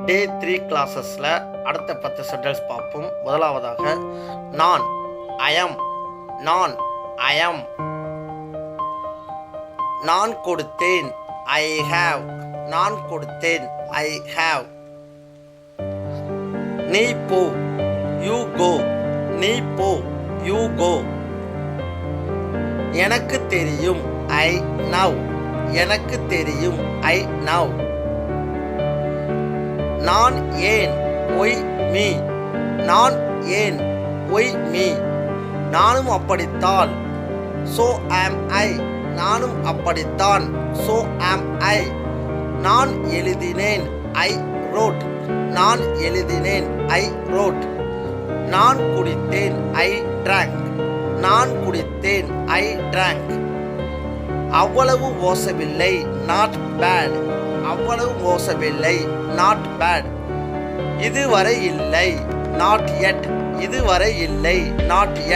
டே 3 கிளாஸஸில் அடுத்த 10 சென்டென்ஸ் பார்ப்போம். முதலாவதாக நான், ஐஎம், நான், ஐஎம். நான் கொடுத்தேன், ஐ ஹேவ், நான் கொடுத்தேன், ஐ ஹேவ். நீ போ, யூ கோ, நீ போ, யூ கோ. எனக்கு தெரியும், ஐ நவ், எனக்கு தெரியும், ஐ நவ். நான் ஏன், ஒய் மீ, நான் ஏன், ஒய் மீ. நானும் அப்படித்தான், சோ ஆம் ஐ, நானும் அப்படித்தான், சோ ஆம் ஐ. நான் எழுதினேன், ஐ ரோட், நான் எழுதினேன், ஐ ரோட். நான் குடித்தேன், ஐ ட்ராங்க், நான் குடித்தேன், ஐ ட்ராங்க். அவ்வளவு மோசமில்லை, நாட் பேட், அவ்வளவு மோசமில்லை, நாட் பேட். இதுவரை இல்லை, நாட் எட், இதுவரை இல்லை, நாட் எட்.